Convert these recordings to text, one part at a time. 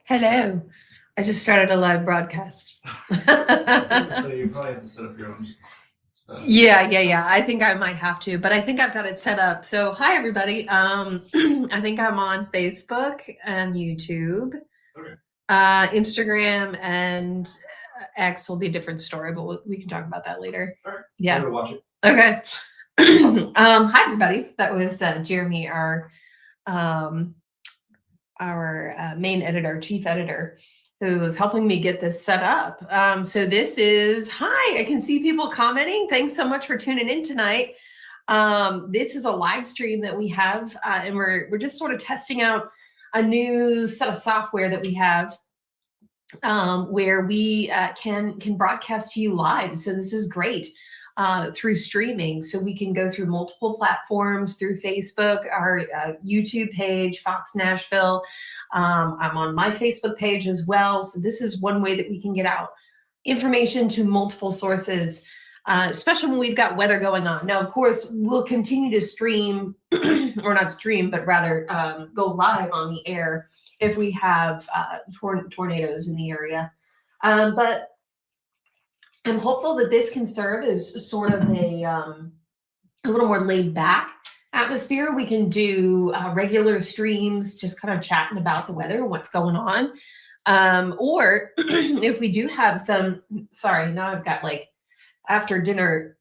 Hello. I just started a live broadcast. So you probably have to set up your own stuff. Yeah. I think I might have to, but I think I've got it set up. So hi everybody. I think I'm on Facebook and YouTube. Okay. Instagram and X will be a different story, but we can talk about that later. All right. Yeah. I'm gonna watch it. Okay. Hi everybody. That was Jeremy, our main editor, chief editor, who was helping me get this set up. So this is, hi, I can see people commenting. Thanks so much for tuning in tonight. This is a live stream that we have, and we're just sort of testing out a new set of software that we have, where we can broadcast to you live. So this is great. Through streaming. So we can go through multiple platforms, through Facebook, our YouTube page, Fox Nashville. I'm on my Facebook page as well. So this is one way that we can get out information to multiple sources, especially when we've got weather going on. Now, of course, we'll continue to stream, or not stream, but rather go live on the air if we have tornadoes in the area. But I'm hopeful that this can serve as sort of a little more laid back atmosphere. We can do regular streams, just kind of chatting about the weather, what's going on. Or if we do have some, sorry, now I've got like after dinner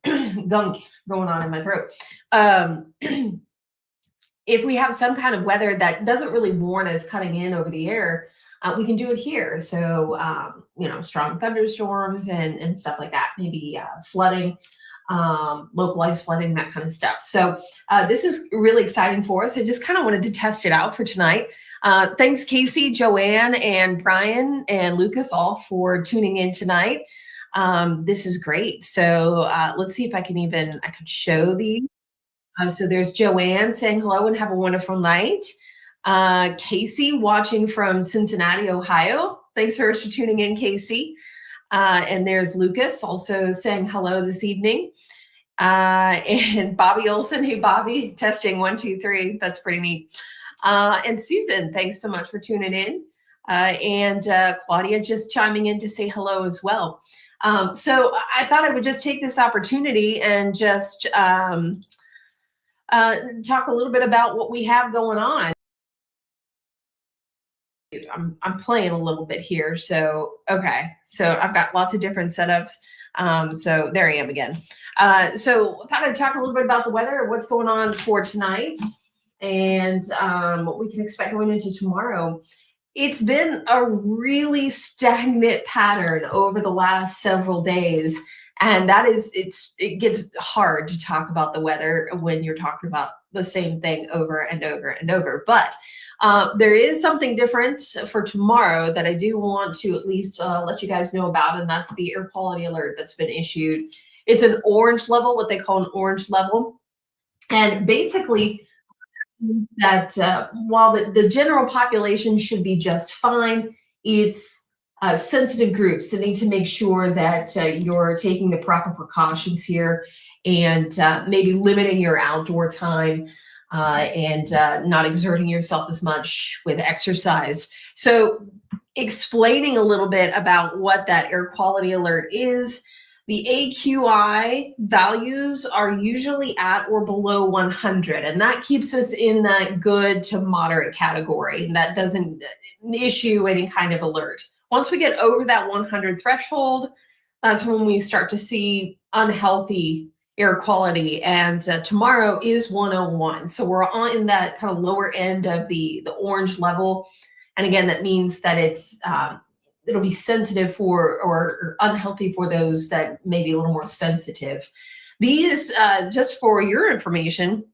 gunk going on in my throat. If we have some kind of weather that doesn't really warrant us cutting in over the air, we can do it here. So, strong thunderstorms and stuff like that, maybe flooding, localized flooding, that kind of stuff. So this is really exciting for us. I just kind of wanted to test it out for tonight. Thanks, Casey, Joanne, and Brian, and Lucas, all for tuning in tonight. This is great. So let's see if I can show these. So there's Joanne saying hello and have a wonderful night. Casey watching from Cincinnati, Ohio. Thanks so much for tuning in, Casey. And there's Lucas also saying hello this evening. And Bobby Olson. Hey, Bobby. Testing 1, 2, 3. That's pretty neat. And Susan, thanks so much for tuning in. And Claudia just chiming in to say hello as well. So I thought I would just take this opportunity and just talk a little bit about what we have going on. I'm playing a little bit here. So, okay. So I've got lots of different setups. So there I am again. So I thought I'd talk a little bit about the weather, what's going on for tonight, and what we can expect going into tomorrow. It's been a really stagnant pattern over the last several days. And that is, it gets hard to talk about the weather when you're talking about the same thing over and over and over. But there is something different for tomorrow that I do want to at least let you guys know about, and that's the air quality alert that's been issued. It's an orange level, what they call an orange level. And basically, that while the general population should be just fine, it's sensitive groups that need to make sure that you're taking the proper precautions here, and maybe limiting your outdoor time, and not exerting yourself as much with exercise. So explaining a little bit about what that air quality alert is. The AQI values are usually at or below 100, and that keeps us in that good to moderate category, and that doesn't issue any kind of alert. Once we get over that 100 threshold, that's when we start to see unhealthy air quality, and tomorrow is 101. So we're on in that kind of lower end of the orange level. And again, that means that it'll be sensitive for or unhealthy for those that may be a little more sensitive. These, just for your information,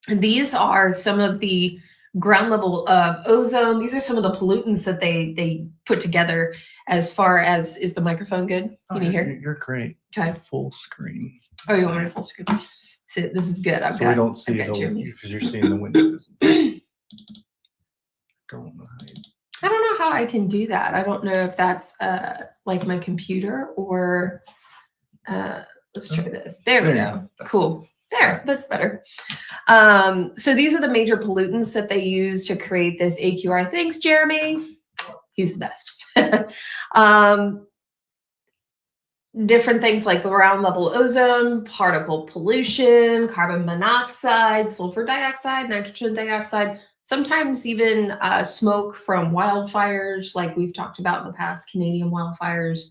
these are some of the ground level ozone. These are some of the pollutants that they put together. As far as, is the microphone good? Can you hear? You're great. Okay. Full screen. Oh, you want me to full screen? So this is good. So we don't see because you're seeing the windows. Don't know how I don't know how I can do that. I don't know if that's like my computer or let's try this. There we go. Cool. There, that's better. So these are the major pollutants that they use to create this AQI. Thanks, Jeremy. He's the best. Different things like ground level ozone, particle pollution, carbon monoxide, sulfur dioxide, nitrogen dioxide, sometimes even smoke from wildfires, like we've talked about in the past, Canadian wildfires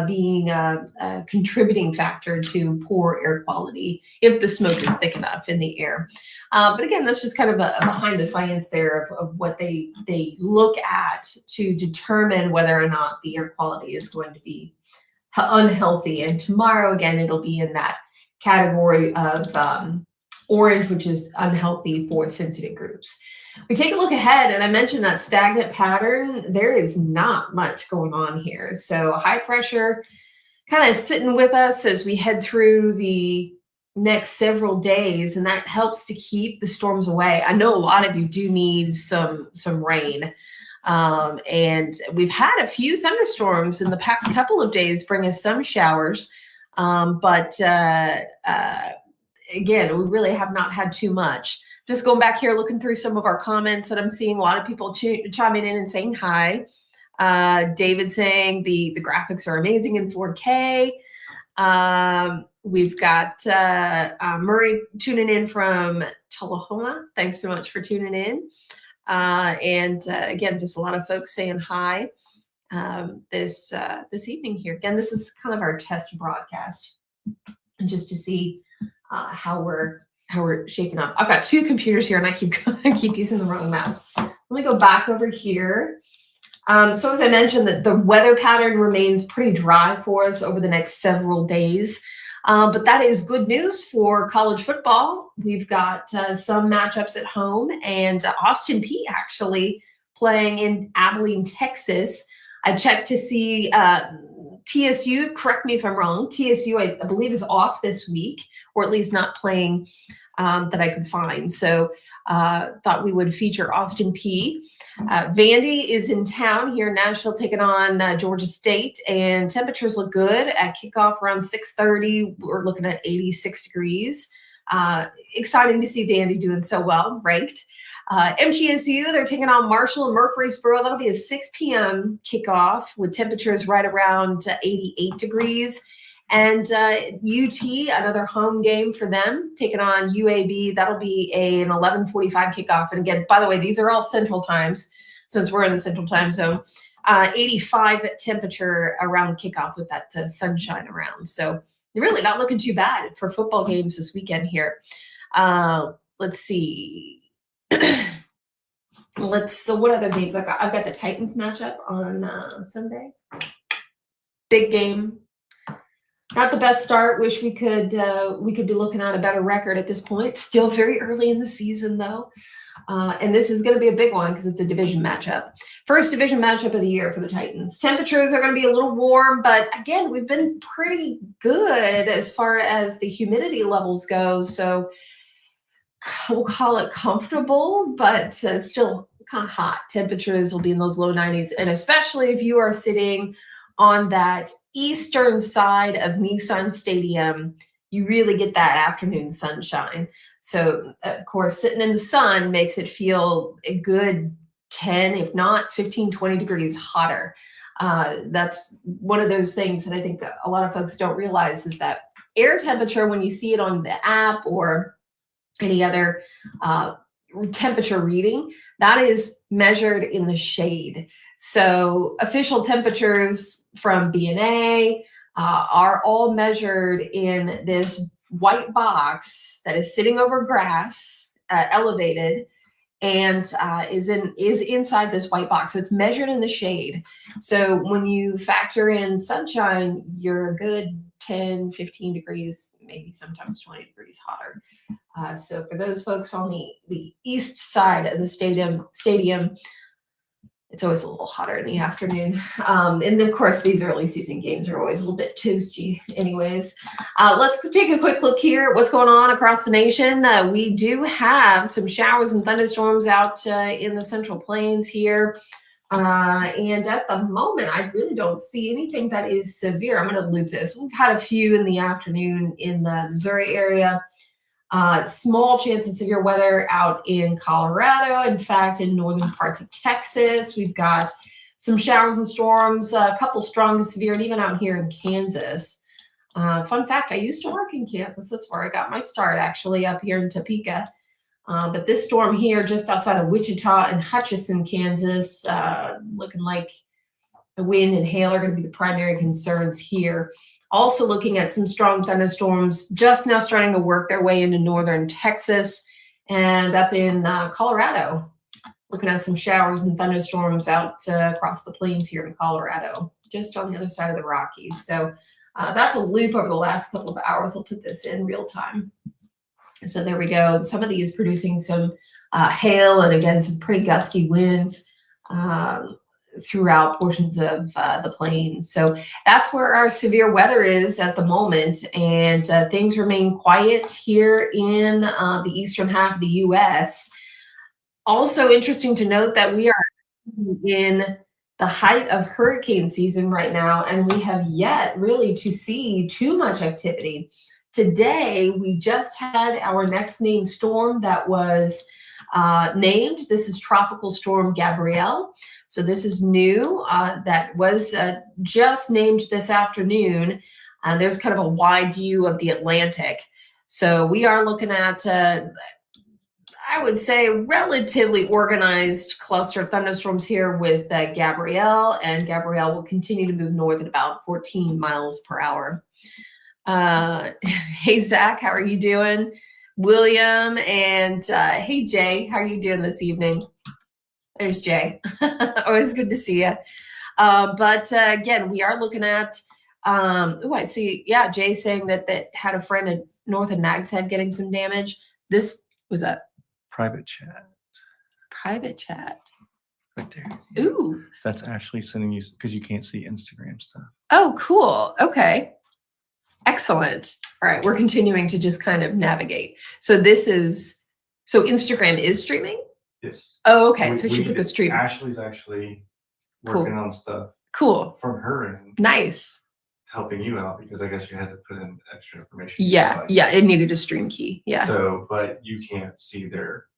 being a contributing factor to poor air quality if the smoke is thick enough in the air. But again, that's just kind of a behind the science there of what they look at to determine whether or not the air quality is going to be unhealthy. And tomorrow, again, it'll be in that category of orange, which is unhealthy for sensitive groups. We take a look ahead, and I mentioned that stagnant pattern. There is not much going on here. So high pressure kind of sitting with us as we head through the next several days, and that helps to keep the storms away. I know a lot of you do need some rain. And we've had a few thunderstorms in the past couple of days bring us some showers. But again, we really have not had too much. Just going back here, looking through some of our comments that I'm seeing a lot of people chiming in and saying hi. David saying the graphics are amazing in 4K. We've got Murray tuning in from Tullahoma. Thanks so much for tuning in. And again, just a lot of folks saying hi this evening here. Again, this is kind of our test broadcast, and just to see how we're shaping up. I've got two computers here, and I keep using the wrong mouse. Let me go back over here. So as I mentioned, the weather pattern remains pretty dry for us over the next several days. But that is good news for college football. We've got some matchups at home, and Austin Peay actually playing in Abilene, Texas. I checked to see TSU, correct me if I'm wrong, TSU I believe is off this week, or at least not playing that I could find. So thought we would feature Austin Peay. Vandy is in town here in Nashville, taking on Georgia State, and temperatures look good at kickoff around 6:30. We're looking at 86 degrees. Exciting to see Vandy doing so well, ranked. MTSU, they're taking on Marshall and Murfreesboro. That'll be a 6 p.m. kickoff with temperatures right around 88 degrees. And UT, another home game for them, taking on UAB. That'll be an 11:45 kickoff. And again, by the way, these are all central times since we're in the central time zone. 85 temperature around kickoff with that sunshine around. So really not looking too bad for football games this weekend here. Let's see. So what other games I've got? I've got the Titans matchup on Sunday. Big game. Not the best start. Wish we could be looking at a better record at this point. Still very early in the season, though. And this is going to be a big one because it's a division matchup. First division matchup of the year for the Titans. Temperatures are going to be a little warm, but again, we've been pretty good as far as the humidity levels go. So we'll call it comfortable, but still kind of hot. Temperatures will be in those low 90s. And especially if you are sitting on that eastern side of Nissan Stadium, you really get that afternoon sunshine. So, of course, sitting in the sun makes it feel a good 10, if not 15, 20 degrees hotter. That's one of those things that I think that a lot of folks don't realize is that air temperature, when you see it on the app or any other temperature reading, that is measured in the shade. So official temperatures from BNA are all measured in this white box that is sitting over grass, elevated, and is inside this white box. So it's measured in the shade. So when you factor in sunshine, you're a good 10, 15 degrees, maybe sometimes 20 degrees hotter. So for those folks on the east side of the stadium, it's always a little hotter in the afternoon. And then, of course, these early season games are always a little bit toasty anyways. Let's take a quick look here at what's going on across the nation. We do have some showers and thunderstorms out in the Central Plains here. And at the moment, I really don't see anything that is severe. I'm going to loop this. We've had a few in the afternoon in the Missouri area. Small chance of severe weather out in Colorado. In fact, in northern parts of Texas, we've got some showers and storms, a couple strong to severe, and even out here in Kansas. Fun fact, I used to work in Kansas. That's where I got my start, actually, up here in Topeka. But this storm here just outside of Wichita and Hutchinson, Kansas, looking like the wind and hail are going to be the primary concerns here. Also looking at some strong thunderstorms just now starting to work their way into northern Texas and up in Colorado. Looking at some showers and thunderstorms out across the plains here in Colorado, just on the other side of the Rockies. So that's a loop over the last couple of hours. I'll put this in real time. So there we go. Some of these producing some hail and again, some pretty gusty winds throughout portions of the plains. So that's where our severe weather is at the moment. And things remain quiet here in the eastern half of the U.S. Also interesting to note that we are in the height of hurricane season right now, and we have yet really to see too much activity. Today, we just had our next named storm that was named. This is Tropical Storm Gabrielle. So this is new. That was just named this afternoon. There's kind of a wide view of the Atlantic. So we are looking at, I would say, relatively organized cluster of thunderstorms here with Gabrielle, and Gabrielle will continue to move north at about 14 miles per hour. Hey, Zach, how are you doing? William, and hey, Jay, how are you doing this evening? There's Jay. Always good to see you. But again, we are looking at, oh, I see. Yeah, Jay saying that had a friend in north of Nags Head getting some damage. This was a Private chat. private chat. Right there. Ooh. That's Ashley sending you, because you can't see Instagram stuff. Oh, cool. Okay. Excellent. All right. We're continuing to just kind of navigate. So so Instagram is streaming? Yes. Oh, okay. So she put the stream. Ashley's actually working on stuff. Cool. From her end. Nice. Helping you out because I guess you had to put in extra information. Yeah. Yeah. It needed a stream key. Yeah. So, but you can't see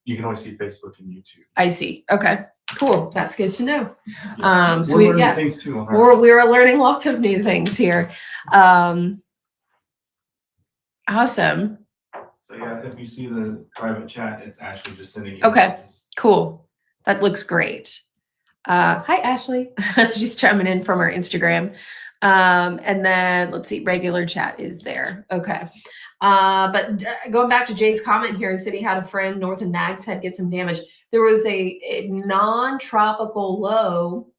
you can only see Facebook and YouTube. I see. Okay. Cool. That's good to know. Yeah. So we're learning things too on our we're learning lots of new things here. Awesome. So yeah, if you see the private chat, it's Ashley just sending you Okay. messages. Cool. That looks great. Hi, Ashley. She's chiming in from our Instagram. And then let's see, regular chat is there. Okay. But going back to Jay's comment here, said he had a friend north of Nags Head get some damage. There was a non-tropical low,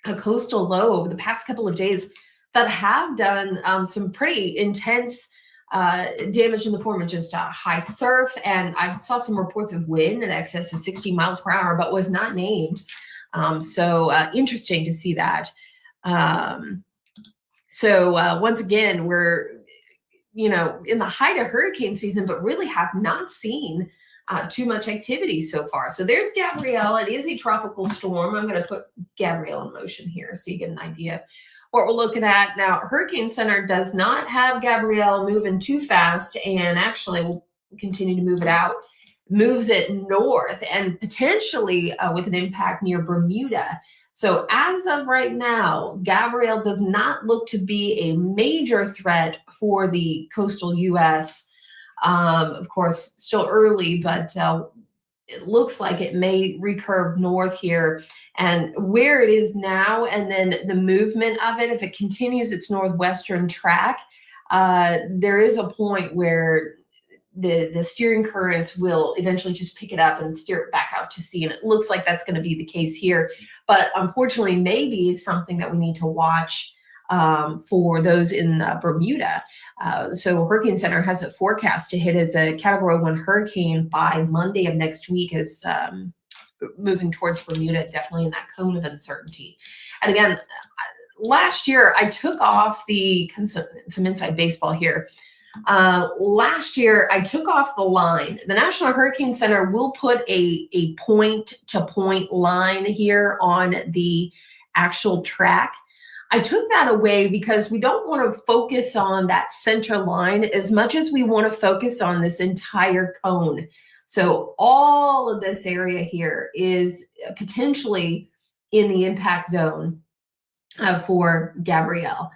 a coastal low over the past couple of days that have done some pretty intense damage in the form of just high surf. And I saw some reports of wind in excess of 60 miles per hour, but was not named. So interesting to see that. So once again, we're, in the height of hurricane season, but really have not seen too much activity so far. So there's Gabrielle. It is a tropical storm. I'm going to put Gabrielle in motion here so you get an idea what we're looking at. Now, Hurricane Center does not have Gabrielle moving too fast, and actually will continue to move it out, moves it north, and potentially with an impact near Bermuda. So as of right now, Gabrielle does not look to be a major threat for the coastal U.S. Of course, still early, but it looks like it may recurve north here. And where it is now, and then the movement of it, if it continues its northwestern track, there is a point where the steering currents will eventually just pick it up and steer it back out to sea. And it looks like that's going to be the case here. But unfortunately, maybe something that we need to watch for those in Bermuda. So Hurricane Center has a forecast to hit as a Category 1 hurricane by Monday of next week, as moving towards Bermuda, definitely in that cone of uncertainty. And again, last year I took off some inside baseball here. Last year I took off the line. The National Hurricane Center will put a point-to-point line here on the actual track. I took that away because we don't want to focus on that center line as much as we want to focus on this entire cone. So all of this area here is potentially in the impact zone for Gabrielle.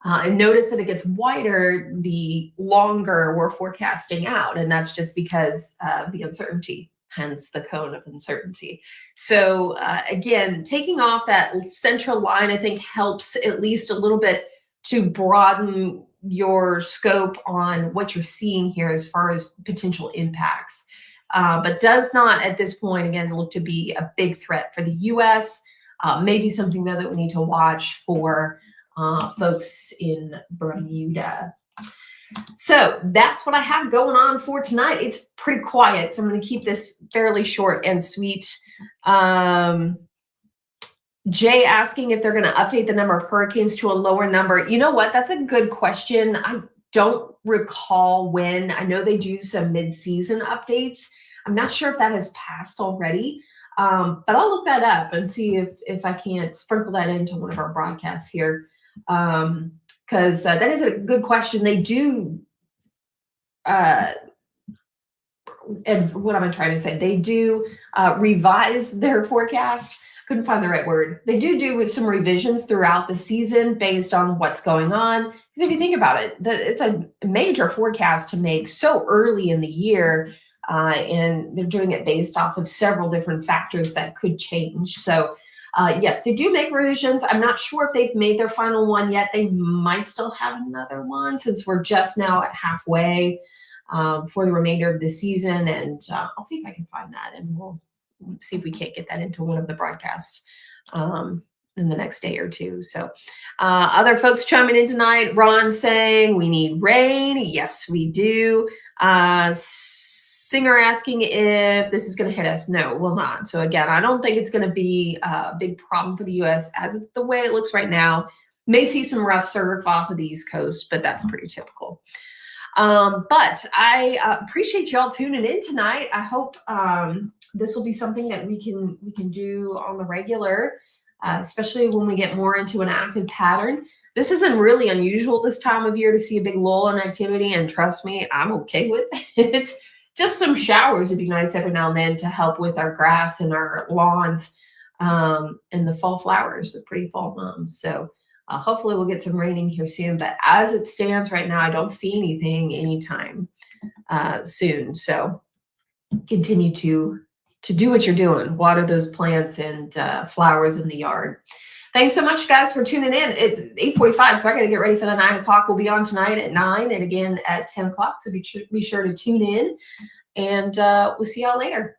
And notice that it gets wider the longer we're forecasting out, and that's just because of the uncertainty, hence the cone of uncertainty. So again, taking off that central line, I think helps at least a little bit to broaden your scope on what you're seeing here as far as potential impacts. But does not at this point, again, look to be a big threat for the US. Maybe something though that we need to watch for folks in Bermuda. So that's what I have going on for tonight. It's pretty quiet, so I'm going to keep this fairly short and sweet. Jay asking if they're going to update the number of hurricanes to a lower number. You know what? That's a good question. I don't recall when. I know they do some mid-season updates. I'm not sure if that has passed already, but I'll look that up and see if I can't sprinkle that into one of our broadcasts here, because that is a good question. They do, and what am I trying to say? They do revise their forecast. Couldn't find the right word. They do with some revisions throughout the season based on what's going on. Because if you think about it, it's a major forecast to make so early in the year, and they're doing it based off of several different factors that could change. So yes, they do make revisions. I'm not sure if they've made their final one yet. They might still have another one since we're just now at halfway for the remainder of the season. And I'll see if I can find that, and we'll see if we can't get that into one of the broadcasts in the next day or two. So other folks chiming in tonight. Ron saying we need rain. Yes, we do. Singer asking if this is going to hit us. No, it will not. So again, I don't think it's going to be a big problem for the U.S. as the way it looks right now. May see some rough surf off of the East Coast, but that's pretty typical. But I appreciate y'all tuning in tonight. I hope this will be something that we can do on the regular, especially when we get more into an active pattern. This isn't really unusual this time of year to see a big lull in activity, and trust me, I'm okay with it. Just some showers would be nice every now and then to help with our grass and our lawns, and the fall flowers, the pretty fall mums. So hopefully we'll get some rain in here soon, but as it stands right now, I don't see anything anytime soon. So continue to do what you're doing. Water those plants and flowers in the yard. Thanks so much, guys, for tuning in. It's 8:45, so I got to get ready for the 9 o'clock. We'll be on tonight at 9 and again at 10 o'clock, so be sure to tune in, and we'll see y'all later.